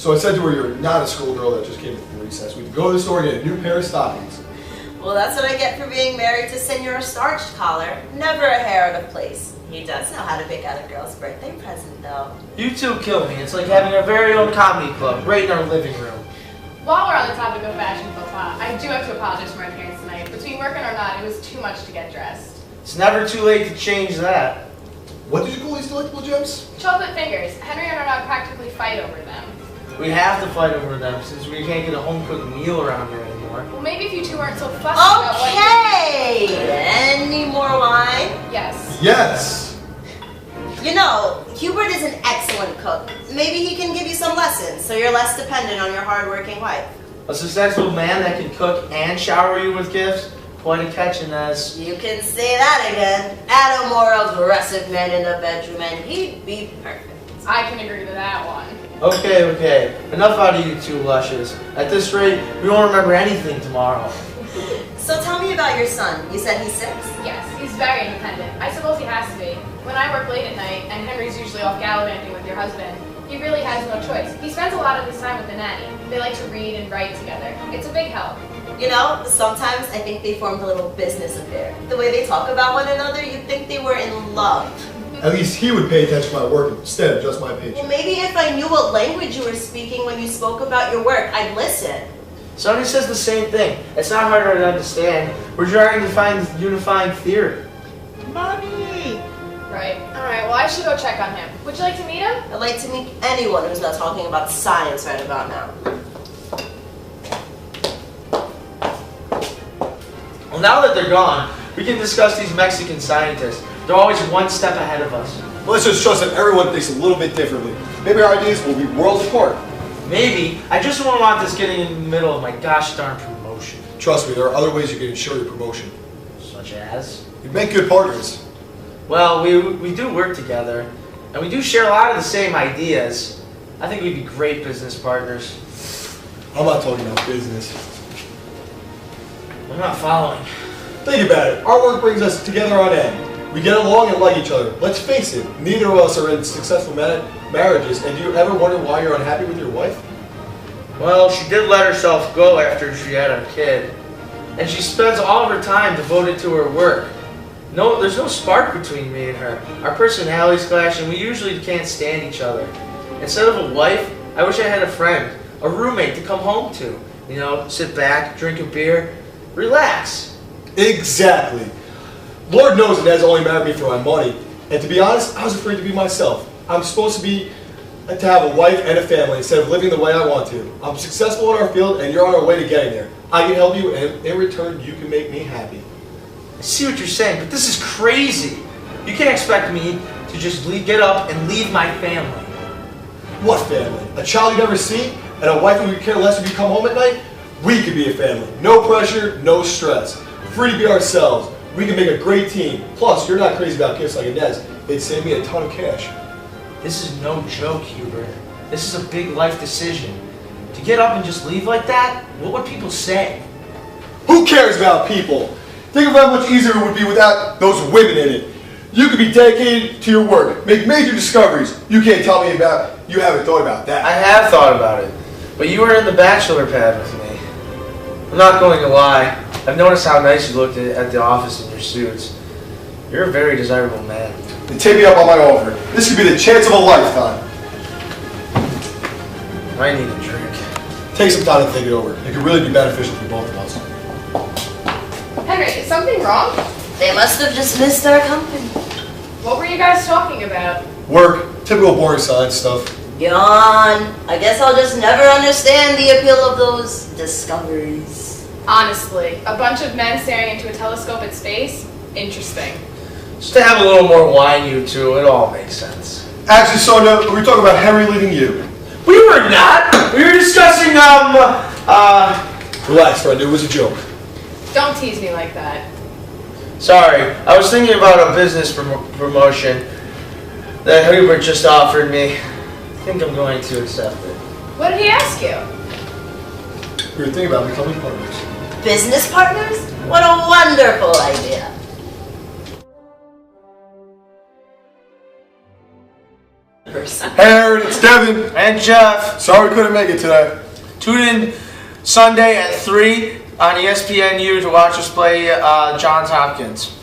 So I said to her, you're not a schoolgirl that just came from recess. We can go to the store and get a new pair of stockings. Well, that's what I get for being married to Senor Starched Collar. Never a hair out of place. He does know how to pick out a girl's birthday present, though. You two kill me. It's like having our very own comedy club right in our living room. While we're on the topic of fashion faux pas, I do have to apologize for my appearance tonight. Between working or not, it was too much to get dressed. It's never too late to change that. What did you call these delectable gems? Chocolate fingers. Henry and I practically fight over them. We have to fight over them since we can't get a home-cooked meal around here anymore. Well, maybe if you two weren't so fussy about what Okay! Any more wine? Yes. Yes! You know, Hubert is an excellent cook. Maybe he can give you some lessons so you're less dependent on your hard-working wife. A successful man that can cook and shower you with gifts? Quite a catch, Inez. You can say that again. Add a more aggressive man in the bedroom and he'd be perfect. I can agree to that one. Okay. Enough out of you two lushes. At this rate, we won't remember anything tomorrow. So tell me about your son. You said he's 6? Yes, he's very independent. I suppose he has to be. When I work late at night, and Henry's usually off gallivanting with your husband, he really has no choice. He spends a lot of his time with the nanny. They like to read and write together. It's a big help. You know, sometimes I think they formed a little business affair. The way they talk about one another, you'd think they were in love. At least he would pay attention to my work instead of just my paycheck. Well, maybe if I knew what language you were speaking when you spoke about your work, I'd listen. Sonny says the same thing. It's not hard to understand. We're trying to find unifying theory. Mommy! Right. Alright, well I should go check on him. Would you like to meet him? I'd like to meet anyone who's not talking about science right about now. Well, now that they're gone, we can discuss these Mexican scientists. They're always one step ahead of us. Well, let's just trust that everyone thinks a little bit differently. Maybe our ideas will be worlds apart. Maybe. I just don't want this getting in the middle of my gosh darn promotion. Trust me, there are other ways you can ensure your promotion. Such as? You make good partners. Well, we do work together, and we do share a lot of the same ideas. I think we'd be great business partners. I'm not talking about business. I'm not following. Think about it. Our work brings us together on end. We get along and like each other. Let's face it, neither of us are in successful marriages, and do you ever wonder why you're unhappy with your wife? Well, she did let herself go after she had a kid, and she spends all of her time devoted to her work. No, there's no spark between me and her. Our personalities clash, and we usually can't stand each other. Instead of a wife, I wish I had a friend, a roommate to come home to. You know, sit back, drink a beer, relax. Exactly. Lord knows Inez only married me for my money, and to be honest, I was afraid to be myself. I'm supposed to have a wife and a family instead of living the way I want to. I'm successful in our field, and you're on our way to getting there. I can help you, and in return, you can make me happy. I see what you're saying, but this is crazy. You can't expect me to just get up and leave my family. What family? A child you never see, and a wife who would care less if you come home at night? We could be a family. No pressure, no stress. Free to be ourselves. We can make a great team. Plus, you're not crazy about gifts like Inez. It'd save me a ton of cash. This is no joke, Hubert. This is a big life decision. To get up and just leave like that, what would people say? Who cares about people? Think of how much easier it would be without those women in it. You could be dedicated to your work, make major discoveries. You can't tell me about you haven't thought about that. I have thought about it, but you were in the bachelor pad with me. I'm not going to lie. I've noticed how nice you looked at the office in your suits. You're a very desirable man. Then take me up on my offer. This could be the chance of a lifetime. I need a drink. Take some time to think it over. It could really be beneficial for both of us. Henry, is something wrong? They must have just missed our company. What were you guys talking about? Work, typical boring science stuff. Yawn. I guess I'll just never understand the appeal of those discoveries. Honestly, a bunch of men staring into a telescope at space? Interesting. Just to have a little more wine, you two, it all makes sense. Actually, Sonia, we were talking about Henry leaving you. We were not! We were discussing, Relax, friend, it was a joke. Don't tease me like that. Sorry, I was thinking about a business promotion that Hubert just offered me. I think I'm going to accept it. What did he ask you? We were thinking about becoming partners. Business partners? What a wonderful idea. Hey Aaron, it's Devin. And Jeff. Sorry we couldn't make it today. Tune in Sunday at 3 on ESPNU to watch us play Johns Hopkins.